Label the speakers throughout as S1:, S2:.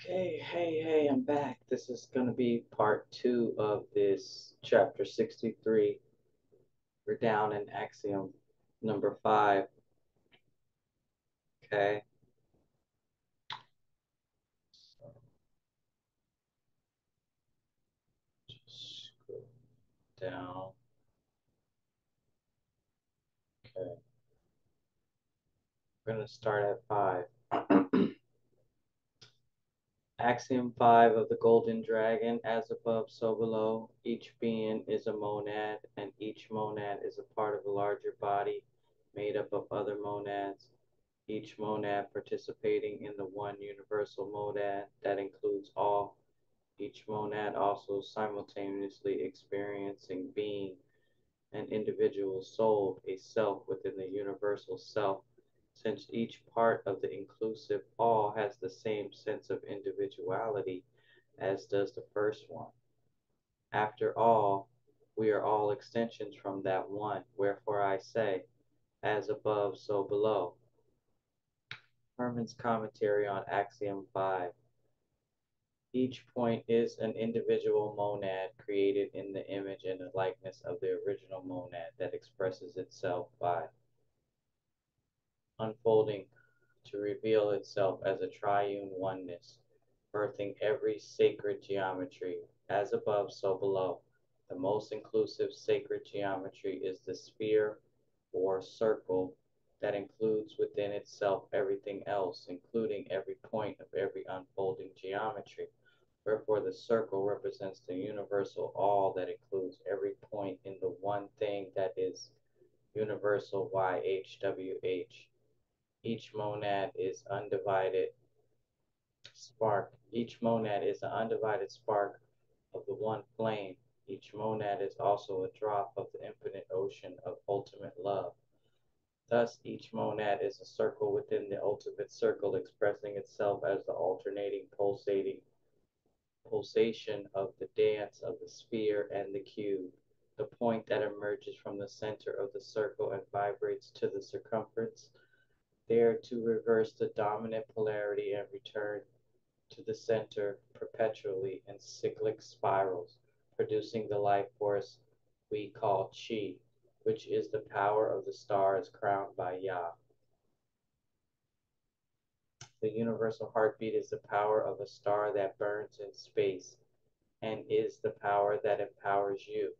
S1: Okay, hey, I'm back. This is going to be part two of this chapter 63. We're down in axiom number 5. Okay, so just scroll down. Okay, we're going to start at 5. Axiom 5 of the Golden Dragon, as above, so below. Each being is a monad, and each monad is a part of a larger body made up of other monads, each monad participating in the one universal monad that includes all, each monad also simultaneously experiencing being an individual soul, a self within the universal self, since each part of the inclusive all has the same sense of individuality as does the first one. After all, we are all extensions from that one, wherefore I say, as above, so below. Hermon's commentary on Axiom 5. Each point is an individual monad created in the image and the likeness of the original monad that expresses itself by unfolding to reveal itself as a triune oneness, birthing every sacred geometry, as above, so below. The most inclusive sacred geometry is the sphere or circle that includes within itself everything else, including every point of every unfolding geometry. Wherefore the circle represents the universal all that includes every point in the one thing that is universal YHWH. Each monad is undivided spark. Each monad is an undivided spark of the one flame. Each monad is also a drop of the infinite ocean of ultimate love. Thus, each monad is a circle within the ultimate circle, expressing itself as the alternating pulsation of the dance of the sphere and the cube. The point that emerges from the center of the circle and vibrates to the circumference, there to reverse the dominant polarity and return to the center perpetually in cyclic spirals, producing the life force we call chi, which is the power of the stars crowned by Ya. The universal heartbeat is the power of a star that burns in space and is the power that empowers you,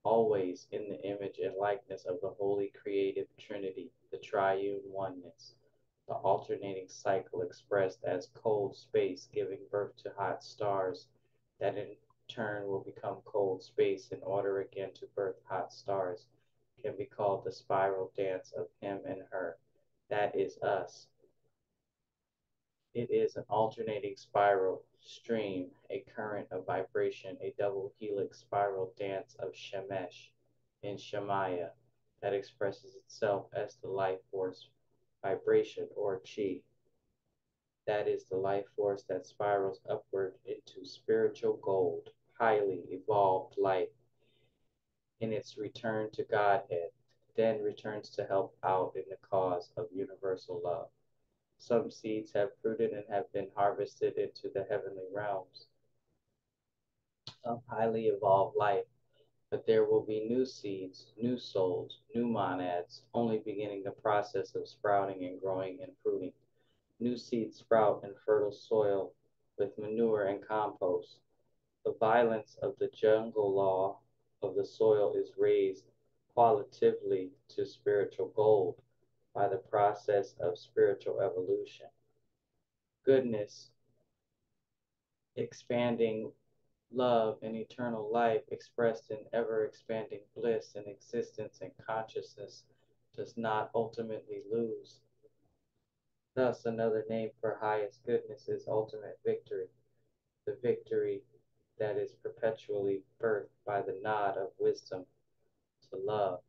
S1: always in the image and likeness of the holy creative trinity, the triune oneness. The alternating cycle expressed as cold space giving birth to hot stars that in turn will become cold space in order again to birth hot stars can be called the spiral dance of him and her. That is us. It is an alternating spiral stream, a current of vibration, a double helix spiral dance of Shemesh in Shemaiah that expresses itself as the life force vibration or chi. That is the life force that spirals upward into spiritual gold, highly evolved life in its return to Godhead, then returns to help out in the cause of universal love. Some seeds have fruited and have been harvested into the heavenly realms of highly evolved life, but there will be new seeds, new souls, new monads, only beginning the process of sprouting and growing and fruiting. New seeds sprout in fertile soil with manure and compost. The violence of the jungle law of the soil is raised qualitatively to spiritual gold by the process of spiritual evolution. Goodness, expanding love, and eternal life expressed in ever expanding bliss and existence and consciousness does not ultimately lose. Thus, another name for highest goodness is ultimate victory, the victory that is perpetually birthed by the nod of wisdom to love.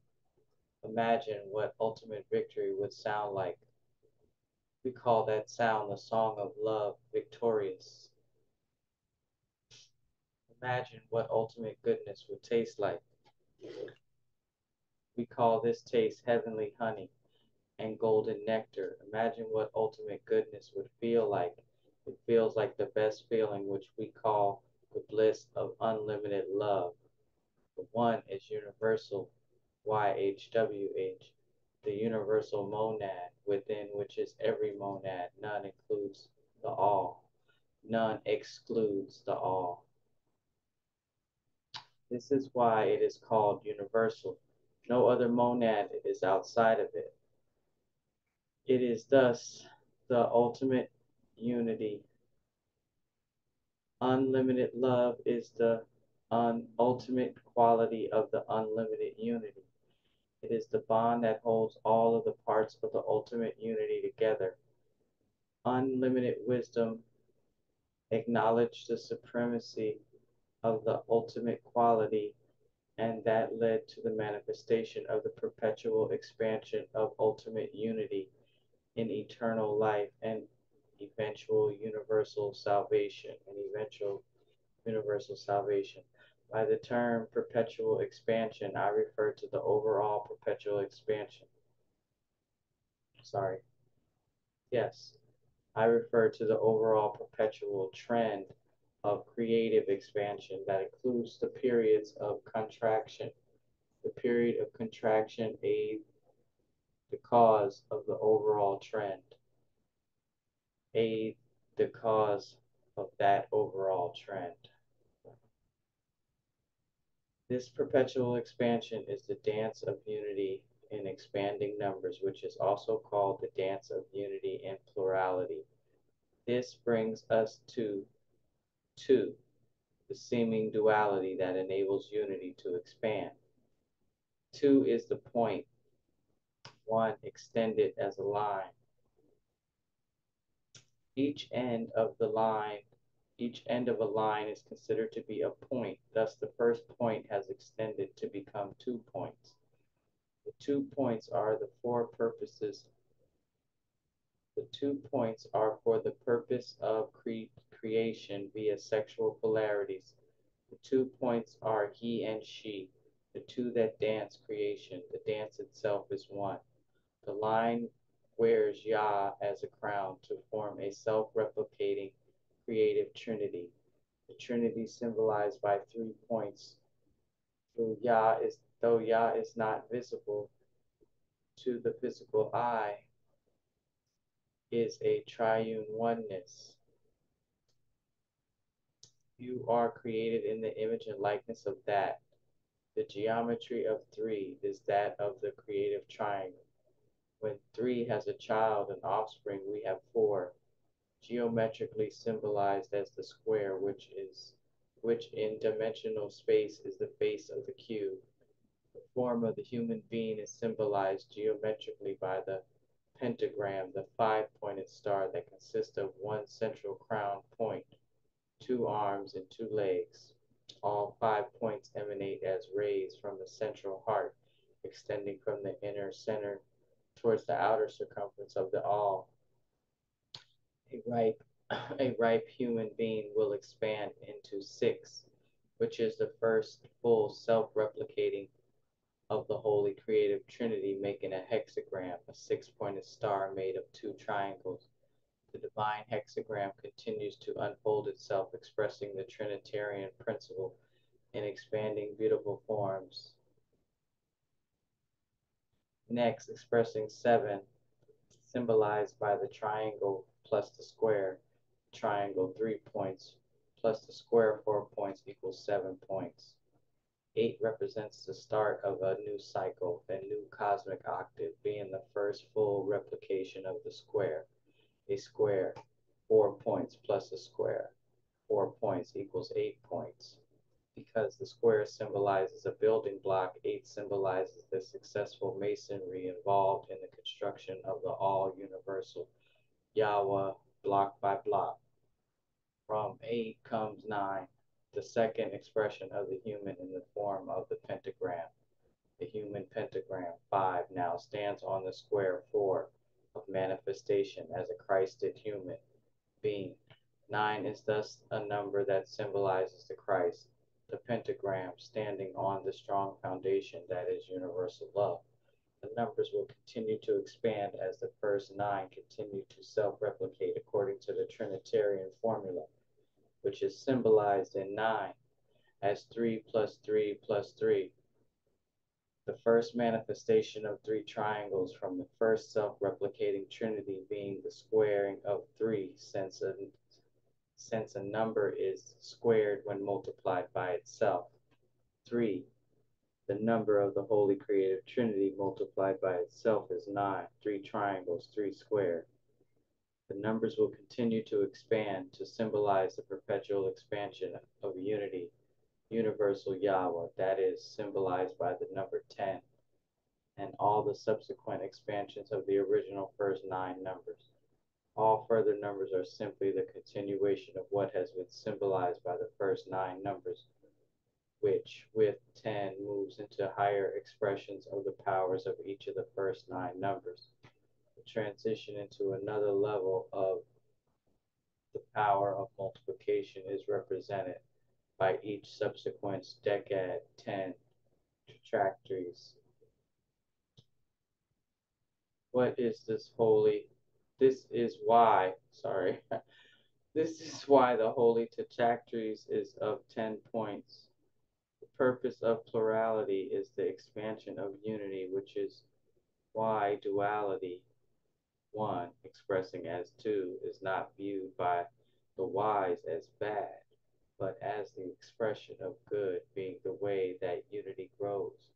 S1: Imagine what ultimate victory would sound like. We call that sound the song of love victorious. Imagine what ultimate goodness would taste like. We call this taste heavenly honey and golden nectar. Imagine what ultimate goodness would feel like It feels like the best feeling, which we call the bliss of unlimited love. The one is universal, YHWH, the universal monad, within which is every monad. None includes the all. None excludes the all. This is why it is called universal. No other monad is outside of it. It is thus the ultimate unity. Unlimited love is the ultimate quality of the unlimited unity. It is the bond that holds all of the parts of the ultimate unity together. Unlimited wisdom acknowledged the supremacy of the ultimate quality, and that led to the manifestation of the perpetual expansion of ultimate unity in eternal life and eventual universal salvation By the term perpetual expansion, I refer to the overall perpetual expansion. Sorry. Yes, I refer to the overall perpetual trend of creative expansion that includes the periods of contraction. The period of contraction aids the cause of the overall trend, aid the cause of that overall trend. This perpetual expansion is the dance of unity in expanding numbers, which is also called the dance of unity in plurality. This brings us to 2, the seeming duality that enables unity to expand. 2 is the point, 1 extended as a line. Each end of a line is considered to be a point. Thus, the first point has extended to become 2 points. The 2 points are for the purpose of creation via sexual polarities. The 2 points are he and she, the two that dance creation. The dance itself is one. The line wears Yah as a crown to form a self-replicating creative trinity. The trinity symbolized by 3 points. Though Yah is not visible to the physical eye, is a triune oneness. You are created in the image and likeness of that. The geometry of 3 is that of the creative triangle. When 3 has a child and offspring, we have 4, geometrically symbolized as the square, which in dimensional space is the face of the cube. The form of the human being is symbolized geometrically by the pentagram, the 5-pointed star that consists of one central crown point, 2 arms, and 2 legs. All 5 points emanate as rays from the central heart, extending from the inner center towards the outer circumference of the all. A ripe human being will expand into 6, which is the first full self-replicating of the Holy Creative Trinity, making a hexagram, a 6-pointed star made of 2 triangles. The divine hexagram continues to unfold itself, expressing the Trinitarian principle in expanding beautiful forms. Next, expressing 7, symbolized by the triangle plus the square. Triangle 3 points plus the square 4 points equals 7 points. 8 represents the start of a new cycle, a new cosmic octave, being the first full replication of the square. A square, 4 points plus a square, 4 points equals 8 points. Because the square symbolizes a building block, 8 symbolizes the successful masonry involved in the construction of the all-universal Yahweh block by block. From 8 comes 9, the second expression of the human in the form of the pentagram. The human pentagram, 5, now stands on the square 4 of manifestation as a Christed human being. 9 is thus a number that symbolizes the Christ, the pentagram standing on the strong foundation that is universal love. The numbers will continue to expand as the first nine continue to self-replicate according to the Trinitarian formula, which is symbolized in 9 as 3 plus 3 plus 3. The first manifestation of three triangles from the first self-replicating trinity being the squaring of 3, since a number is squared when multiplied by itself. 3. The number of the Holy Creative Trinity multiplied by itself is 9. 3 triangles, 3 squared. The numbers will continue to expand to symbolize the perpetual expansion of unity, universal Yahweh, that is symbolized by the number 10, and all the subsequent expansions of the original first 9 numbers. All further numbers are simply the continuation of what has been symbolized by the first 9 numbers, which with 10 moves into higher expressions of the powers of each of the first 9 numbers. The transition into another level of the power of multiplication is represented by each subsequent decad 10 trajectories. What is this holy? This is why, sorry, this is why the holy trajectories is of 10 points. The purpose of plurality is the expansion of unity, which is why duality, 1 expressing as 2, is not viewed by the wise as bad, but as the expression of good, being the way that unity grows,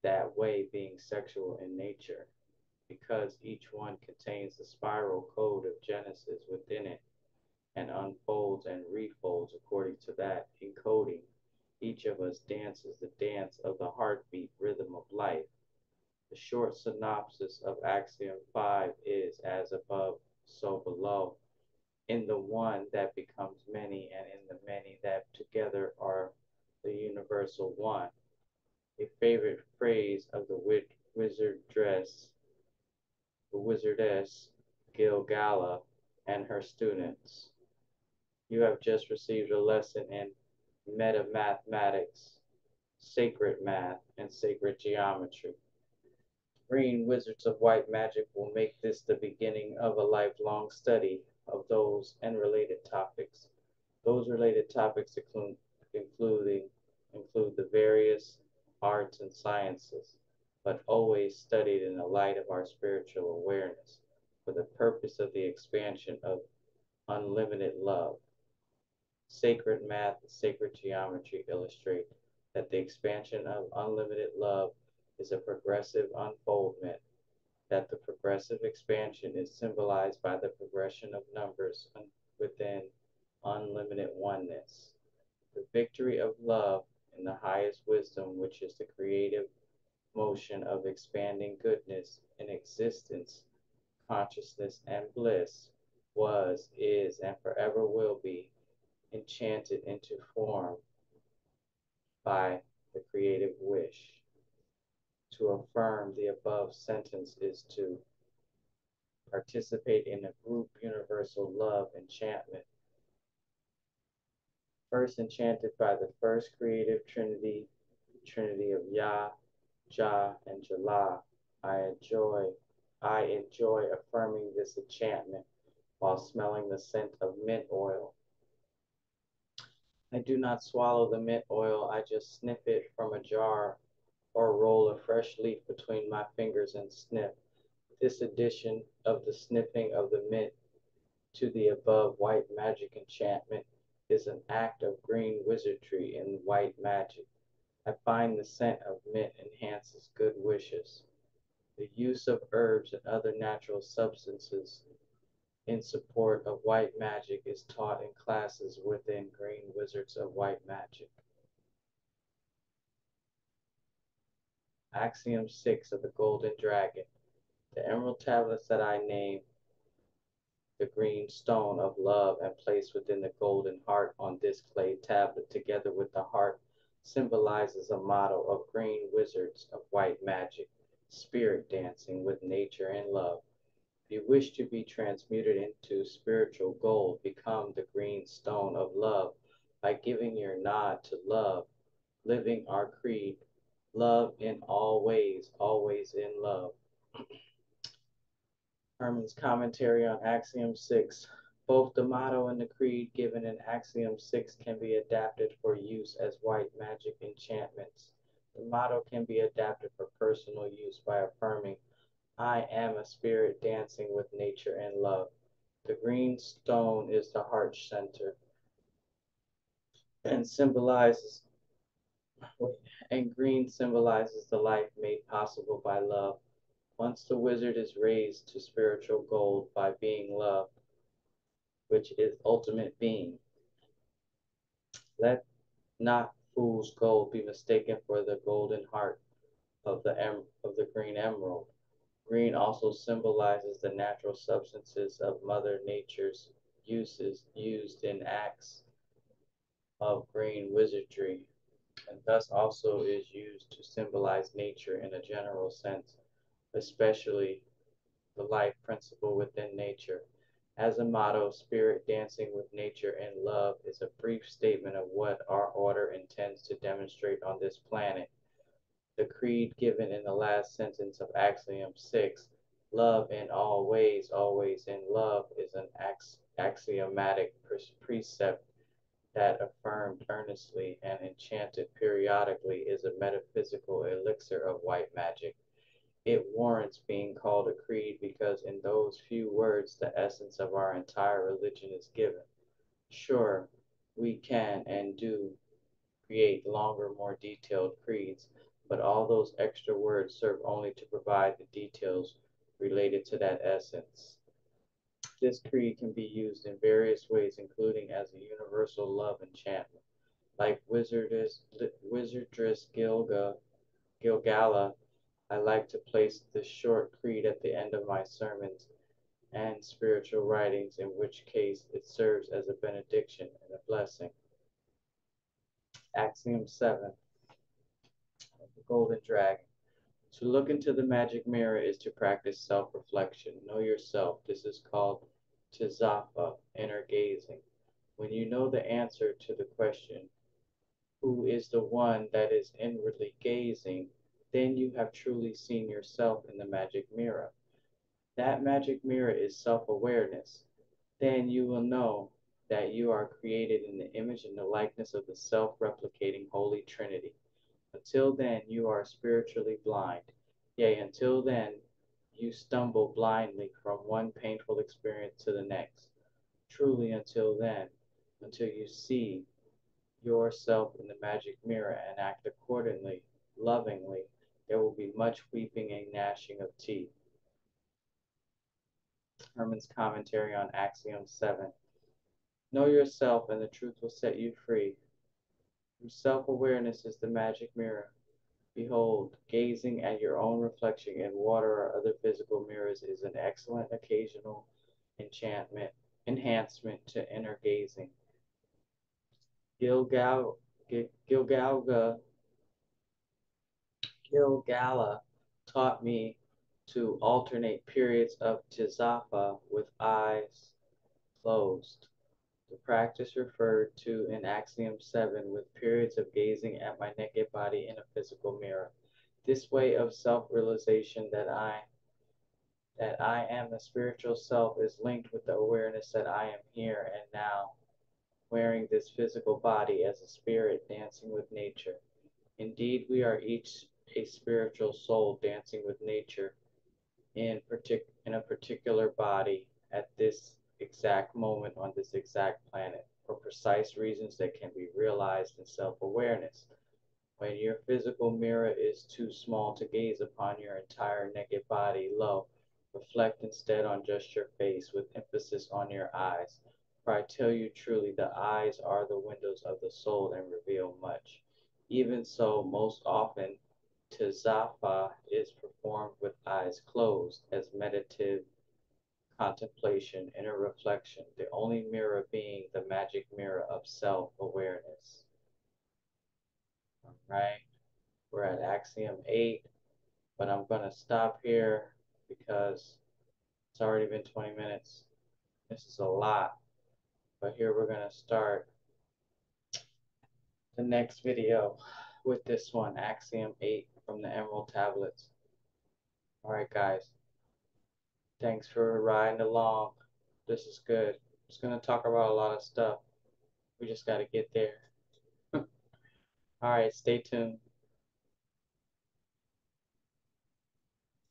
S1: that way being sexual in nature, because each one contains the spiral code of Genesis within it and unfolds and refolds according to that encoding. Each of us dances the dance of the heartbeat rhythm of life. The short synopsis of Axiom 5 is as above, so below, in the one that becomes many and in the many that together are the universal one. A favorite phrase of the wizardess Gilgala and her students. You have just received a lesson in metamathematics, sacred math, and sacred geometry. Green Wizards of White Magic will make this the beginning of a lifelong study of those and related topics. Those related topics include the various arts and sciences, but always studied in the light of our spiritual awareness for the purpose of the expansion of unlimited love. Sacred math and sacred geometry illustrate that the expansion of unlimited love is a progressive unfoldment, that the progressive expansion is symbolized by the progression of numbers within unlimited oneness. The victory of love in the highest wisdom, which is the creative motion of expanding goodness in existence, consciousness, and bliss, was, is, and forever will be enchanted into form by the creative wish. To affirm the above sentence is to participate in a group universal love enchantment, first enchanted by the first creative trinity, trinity of Yah, Jah, and Jallah. I enjoy affirming this enchantment while smelling the scent of mint oil. I do not swallow the mint oil, I just sniff it from a jar or roll a fresh leaf between my fingers and sniff. This addition of the sniffing of the mint to the above white magic enchantment is an act of green wizardry in white magic. I find the scent of mint enhances good wishes. The use of herbs and other natural substances in support of white magic is taught in classes within Green Wizards of White Magic. Axiom 6 of the Golden Dragon. The emerald tablets that I name the green stone of love and place within the golden heart on this clay tablet together with the heart symbolizes a model of green wizards of white magic, spirit dancing with nature and love. If you wish to be transmuted into spiritual gold, become the green stone of love by giving your nod to love, living our creed Love in all ways, always in love. Hermon's commentary on Axiom 6. Both the motto and the creed given in Axiom 6 can be adapted for use as white magic enchantments. The motto can be adapted for personal use by affirming, I am a spirit dancing with nature and love. The green stone is the heart center and symbolizes and green symbolizes the life made possible by love. Once the wizard is raised to spiritual gold by being loved, which is ultimate being. Let not fool's gold be mistaken for the golden heart of the green emerald. Green also symbolizes the natural substances of Mother Nature's uses used in acts of green wizardry, and thus also is used to symbolize nature in a general sense, especially the life principle within nature. As a motto, Spirit Dancing with Nature and Love is a brief statement of what our order intends to demonstrate on this planet. The creed given in the last sentence of Axiom 6, love in all ways, always in love, is an axiomatic precept that, affirmed earnestly and enchanted periodically, is a metaphysical elixir of white magic. It warrants being called a creed because in those few words the essence of our entire religion is given. Sure, we can and do create longer, more detailed creeds, but all those extra words serve only to provide the details related to that essence. This creed can be used in various ways, including as a universal love enchantment. Like Wizardress Gilgala, I like to place this short creed at the end of my sermons and spiritual writings, in which case it serves as a benediction and a blessing. Axiom 7, the Golden Dragon. To look into the magic mirror is to practice self-reflection. Know yourself. This is called Tizapha, inner gazing. When you know the answer to the question, who is the one that is inwardly gazing, then you have truly seen yourself in the magic mirror. That magic mirror is self-awareness. Then you will know that you are created in the image and the likeness of the self-replicating Holy Trinity. Until then, you are spiritually blind. Yea, until then, you stumble blindly from one painful experience to the next. Truly, until then, until you see yourself in the magic mirror and act accordingly, lovingly, there will be much weeping and gnashing of teeth. Hermon's commentary on Axiom 7. Know yourself, and the truth will set you free. Your self-awareness is the magic mirror. Behold, gazing at your own reflection in water or other physical mirrors is an excellent occasional enhancement to inner gazing. Gilgal, Gilgalga, Gilgala taught me to alternate periods of tizapha with eyes closed. The practice referred to in Axiom 7 with periods of gazing at my naked body in a physical mirror. This way of self-realization that I am the spiritual self is linked with the awareness that I am here and now, wearing this physical body as a spirit dancing with nature. Indeed, we are each a spiritual soul dancing with nature in a particular body at this exact moment on this exact planet for precise reasons that can be realized in self-awareness. When your physical mirror is too small to gaze upon your entire naked body, lo, reflect instead on just your face with emphasis on your eyes. For I tell you truly, the eyes are the windows of the soul and reveal much. Even so, most often, Tizapha is performed with eyes closed as meditative contemplation, inner reflection, the only mirror being the magic mirror of self-awareness. All right, we're at Axiom 8, but I'm going to stop here because it's already been 20 minutes. This is a lot, but here we're going to start the next video. with this one, Axiom 8 from the Emerald Tablets. Alright, guys, thanks for riding along. This is good. It's going to talk about a lot of stuff. We just got to get there. Alright, stay tuned.